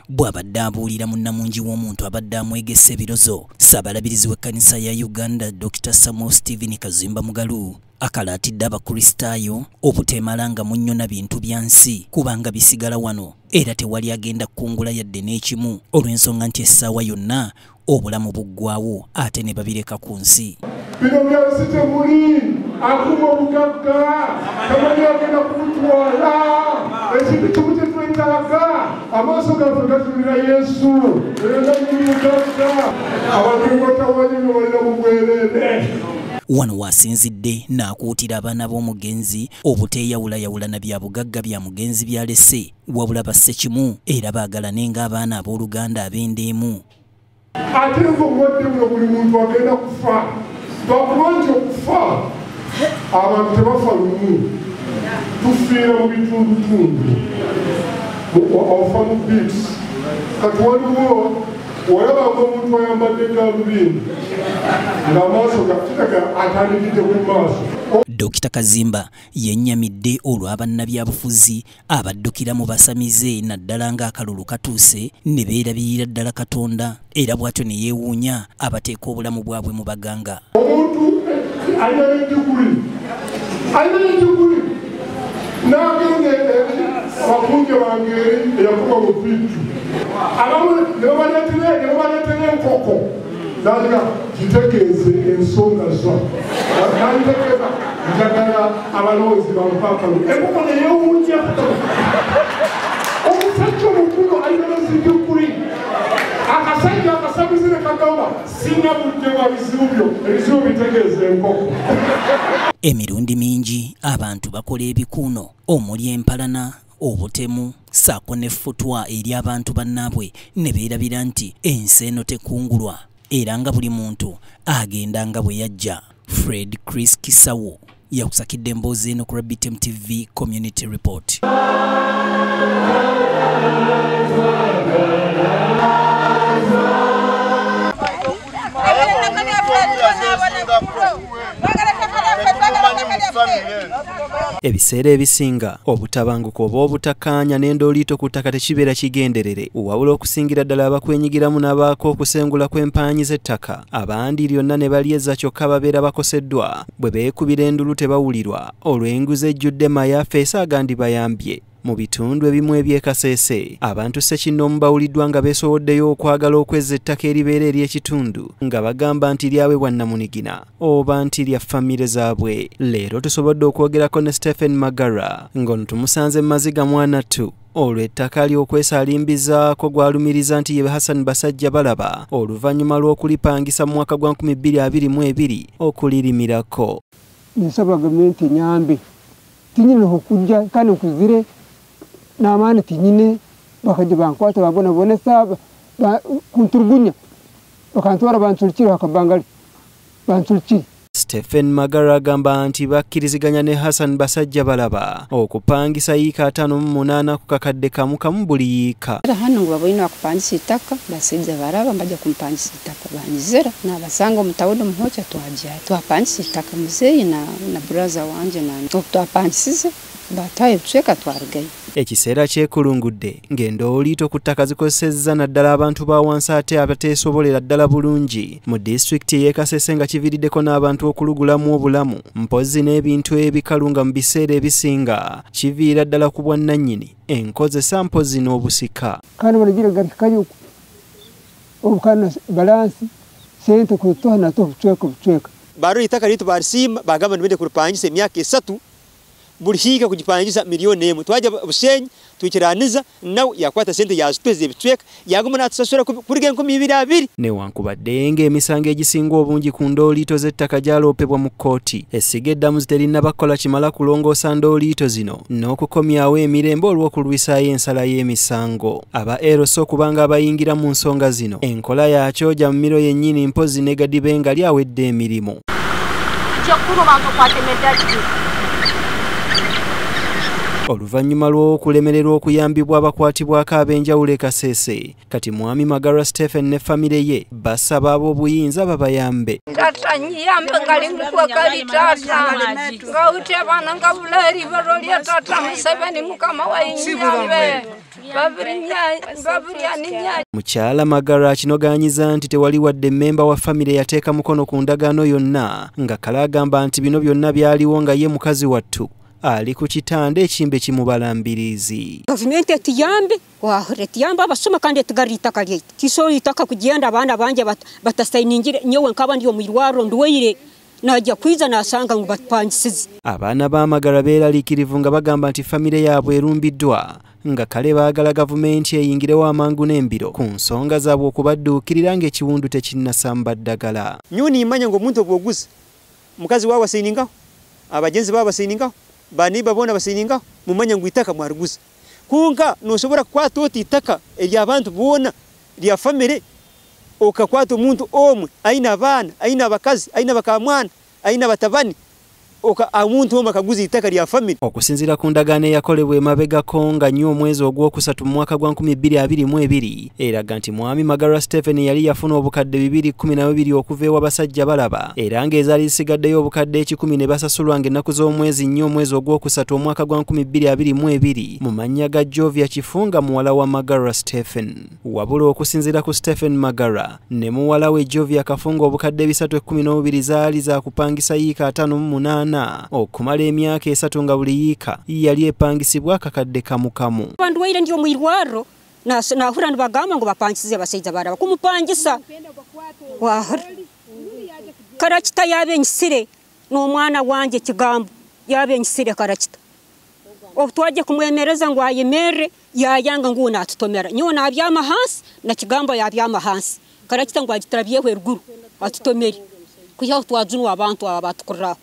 bw'abadde abuulira munnamungi w'omuntu abadde amwegesa ebirozo Ssaabalabirizi w'ekkanisa ya Uganda Dr. Samuel Stephen Kazimba Mugalu akalaatidde abakristaayo obuteemalanga munnyona bintu bya nsi kubanga bisigala wano era tewali agenda kungula yadde n'ekimu olw'ensonga nti essaawa yonna obulamu buggwawo ate ne babireka ku nsi. Bino byabise temuli akuma obugagga tamani agenda kumutwala ekintu kimu kyetwetaaga amaaso gaffe gatunira Yesu era nimugagga abantu batawanyi nebalira mu bwereere. Wano wasinzidde n'akuutira abaana b'omugenzi obuteeyawulayawulana bya bugagga bya mugenzi byalese wabula basse kimu era baagalane ng'abaana abooluganda ab'endeemu. Ate ng'obudde buno buli muntu agenda kufa lwakubanti okufa abantu tebafa lumu tufiira mu bitundutundu ofa mu bits kati waliwo olabanga omuntu ayambadde galubindi ng'amaaso gakitaka atandikidde mu maaso. Dr. Kazimba yennyamidde olw'abannabyabufuzi abaddukira mu basamize naddala ng'akalulu katuuse ne beerabirira ddala Katonda era bw'atyo ne yeewuunya abateeka obulamu bwabwe mu baganga. Omuntu alina n'ediguli n'agenda abakunge bange eyakuba mu bintu abamu ne babaleetera enkoko n'aga kitegeeze ensonga zo n'alitegeeza njagala abalowoozi bampaakalu enkoko ne yeewuunya omusajja omukulu alina n'ediguli akasajja akasamize ne kagamba singa budde bwa bizibu byo ebizibu bitegeeza enkoko. Emirundi mingi abantu bakola ebikuuno omuli empalana obutemu ssaako n'effutwa eri abantu bannaabwe ne beerabira nti ensi eno tekungulwa era nga buli muntu agenda nga bwe yajja. Fred Chris Kisawo yakusakidde emboozi eno ku Rabitem TV Community Report. Ebiseera ebisinga obutabanguko oba obutakkaanya n'endooliito ku ttaka tekibeera kigenderere wabula okusingira ddala abakwenyigiramu n'abaako okusengula kw'empaanyi z'ettaka abandi lyonna ne balyeza kyokka babeera bakoseddwa bwe beekubira endulu tebawulirwa olw'enguzi ejjudde mayafeesi agandibayambye. Mu bitundu ebimu eby'ekaseese abantu ssekinnoomu bawuliddwa nga beesowoddeyo okwagala okwezza ettaka eribeera ery'ekitundu nga bagamba nti lyawebwa Namunigina oba nti lya famire zaabwe. Leero tusobodde okwogerako ne Stephen Magara ng'ono tumusanze Maziga Mwanattu olwo ettaka ly'okwesaalimbizaako gwalumiriza nti ye Hassan Basajja balaba oluvannyuma lw'okulipangisa mu mwaka gwa 2022 okulirimirako. Nsaba gavumenti enyambe tinyine okujja kandi nkuzire n'amaani tinyine bakajja bankwata babonabonesa kunturugunya bakantwara bantulikire akabangali bantulikire. Stephen Magara agamba nti bakkiriziganya ne Hassan Basajja balaba okupangisa yiika 58 ku kakadde kamu kamu buli yiika. Hano ngo baboyina okupangisa ettaka basajja balaba mbajja kumpangisa ettaka banjizera n'abasanga omutawuno muhocha twajja twapangisa ettaka muzeyi na brother wanje na twapangisize bataye tucheka twargaye. Ekiseera kyekulungudde ng'endooliito ku ttaka zikozesezza naddala abantu ba wansi ate abateesobolera ddala bulungi mu disitulikiti y'e Kasese nga kiviiriddeko n'abantu okulugulamu obulamu mpozzi n'ebintu ebikalu nga mu biseera ebisinga kiviira ddala ku bwannannyini enkozesa mpozzi n'obusika. Kandi balagira galikayuku obukana balansi sente kutoa na to kuchweka baro itaka litu barisima bagamba nibende kuripangisa emyaka 3 buli hiika kujipangisa milioni 1 twaja busenyi tukiraniza nawe yakwata sente ya space ebitweka yaguma natusasura kuri 2022 newankubadde ng'emisango egisinga obungi ku ndooliito z'ettaka gyaloopebwa mu kkooti essiga eddamu ziterina bakola kimala kulongoosa ndooliito zino n'okukomyawo emirembe olw'okulwisaayo ensala y'emisango. Aba eroso kubanga abayingira mu nsonga zino enkola yakyoja mu miro yennyini mpozi ne gadibe nga lyawedde emirimu. Oluvannyuma lw'okulemererwa okuyambibwa abakwatibwako ab'enjawulo e Kasese, kati mwami Magara Stephen ne famire ye basaba ab'obuyinza babayambe. Tata nyiyambe ngali mukwekali tata ngawute abana ngabuleri barolya tata Museveni mukama wayinyambe Mukyala Magara kinoganyiza nti tewali wadde mmemba wa famire yateeka mukono ku ndagaano yonna nga Kale agamba nti bino byonna byaliwo nga ye mukazi wattu ali ku kitanda ekimbe kimubalambirizi. Gavumenti etuyambe etuyambe abasoma kandi etugarira itaka lyaitu kisobola itaka kugenda abaana banje batasayiningire nyewe nkaba ndi omwirwaro nduweire najja kwiza nasanga ngo batupangisize. Abaana ba Magara beeraliikirivu nga bagamba nti famire yaabwe erumbiddwa nga Kale baagala gavumenti eyingirewo amangu n'embiro ku nsonga zaabwe okubadduukirira ng'ekiwundu tekinnasamba ddagala. Nyoni imanya ng'omuntu obwoguzi mukazi waawe asiiningaho abagenzi baabo basiiningaho baniba bona basiiningaho mumanya ngu itaka mwariguza kunka nosobora kukwata oti itaka ery'abantu bona lya famire okakwata omuntu omwe aina abaana aina abakazi aina bakamwana aina batabani omuntu omwe akaguza itaka lya famire. Okusinziira ku ndagaano eyakolebwa emabegako nga nnyo omwezi ogwokusatu mu mwaka gwa 2022 eraga nti mwami Magara Stephen yali yafuna obukadde 212 okuva ew'abasajja balaba era ng'ezaali zisigaddeyo obukadde 10 ne basasulwa ng'ennaku z'omwezi nnyo omwezi ogwokusatu omwaka gwa 2022 mu mannya ga Jovia Kifunga muwala wa Magara Stephen. Wabula okusinziira ku Stephen Magara ne muwala we Jovia Kafunga obukadde 312 zaali za kupangisa yiika 58 okumala emyaka 3 nga buli yiika yali epangisibwa akakadde kamukamu. Bandu waire ndi omwirwaro nahura nibagamba ngo bapangisize abasaiza baraba kumupangisa Karakita yabenyisire n'omwana wanje Kigambo yabenyisire Karakita otwaje kumwemereza ngo ayemere yayanga ngo natutomera nyo nabyama hansi na Kigambo yabyama hansi Karakita ngo agitarabyeho eruguru atutomere kuya twajunwa abantu abatukura.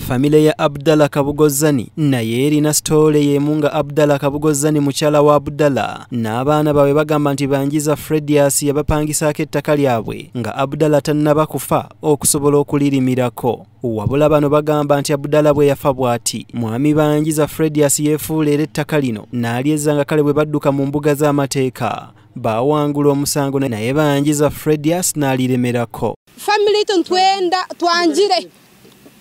Famile ya Abdallah Kabugozani naye erina stole yemunga Abdallah Kabugozani mukyala wa Abdallah n'abaana bawe bagamba nti banjiza Fredias yabapangisaako ettaka lyabwe nga Abdallah tannaba kufa okusobola okulirimirako. Wabula bano bagamba nti Abdallah bwe yafa bw'ati mwami banjiza Fredias yeefuula era ettaka lino n'alyeza nga Kale bwe badduka mu mbuga z'amateeka bawangula omusango naye banjiza Fredias n'aliremerako. Family twenda twanjire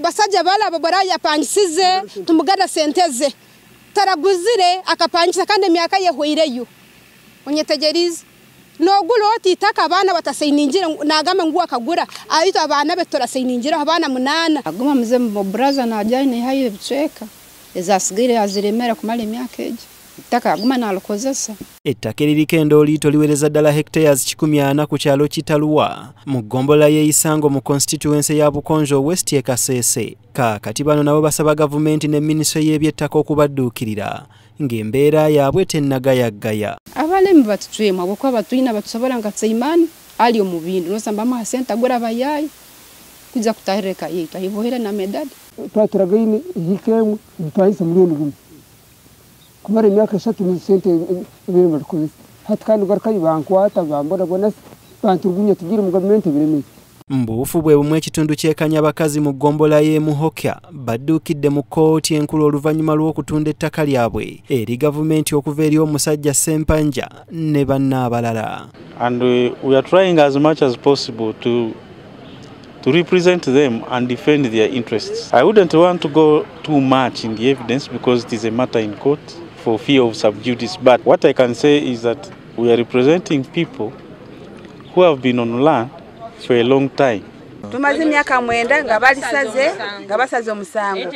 basajja balaba baraya pangisize tumugada senteze taraguzire akapangisa kandi emyaka yehoireyo onyetegerize nogulo oti itaka abana batasayiningire nagama ngu akagura ayito abana betora sayiningire abana 8 aguma mze mu braza na ajane hayo biceka ezasigire aziremera kumala emyaka ejo itaka aguma nalokozesa. Ettaka eririko endooliito liwereza ddala hectares 140 ku kyalo Kitaluwa mu ggombola y'Eisango mu constituency ya Bukonjo West e Kasese. Kaakati bano nabo basaba gavumenti ne minisitule y'ebyettaka okubadduukirira ng'embeera yaabwe tennagayagaya. Abalemi batutwema bw'okuba batulina batusobola nga Tseimani ali omu bintu nosamba amasente agura bayayi kuja kutahireka yetu ayibohera na medali twaturagaine hikemu ntwahise miliyoni 10 kumara imyaka 3 mu sente ibintu bakoze hatkani garkayi bankwata bambona bonasi banturgunya tugira mu gavumenti bireme. Mbuufu bwe bumwe ekitundu kyekanya abakazi mu ggombola y'e Muhokya badduukidde mu kkooti enkulu oluvannyuma lw'okutunda ettaka lyabwe eri gavumenti okuva eri omusajja Ssempanja ne bannaabalala. And we are trying as much as possible to represent them and defend their interests. I wouldn't want to go too much in the evidence because it is a matter in court for fear of sub judice. But what I can say is that we are representing people who have been on land for a long time. Tumaze myaka 9 nga balisaze nga basaze omusango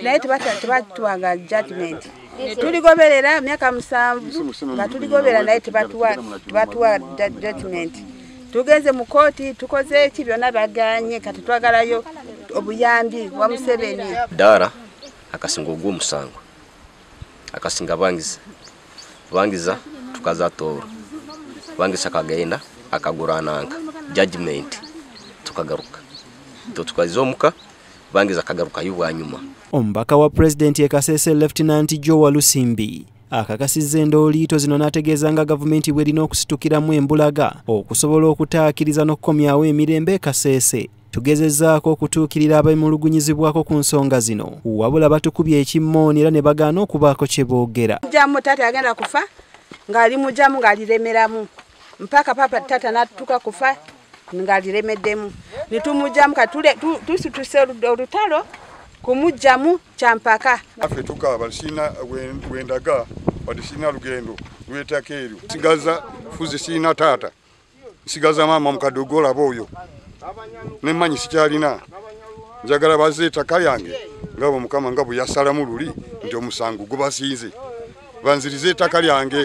naye tebatuwaga judgment tuligoberera myaka 7 nga tuligobera naye tebatuwa judgment tugeze mu koti tukoze eki byonna baganye kati twagalayo obuyambi wa Museveni dara akasinga ogw'omusango akasinga bangiza tukazatora bangisa kagenda akagurananga judgment tukagaruka tukazomuka bangiza kagaruka y'ubwanyuma. Omubaka wa president e Kasese Lieutenant Joe Lusimbi akakasizza endooliito zino n'ategeeza nga gavumenti bw'erina okusitukiramu embulaga okusobola okutaakiriza n'okukomyawo emirembe e Kasese. tugezezzaako okutuukirira abemulugunyizibwako ku nsonga zino wabula batukubye ekimmooni era ne bagaana okubaako kye boogera. Mujamu tata agenda kufa ng'ali mujamu ng'aliremeramu mpaka papa tata n'atuuka kufa ng'aliremeddemu ne tumujamu tusituse olutalo kumujjamu kyampaka. Affe tukaaba sina wendaga wadde sina lugendo lw'ettaka eryo nsigaza fuzi sina taata nsigaza maama mukadogola boyo nemmanyi sikyalina njagala bazze ettaka lyange ngabo mukama nga bwe yasalamu luli nti omusango gubasinze banzirize ettaka lyange.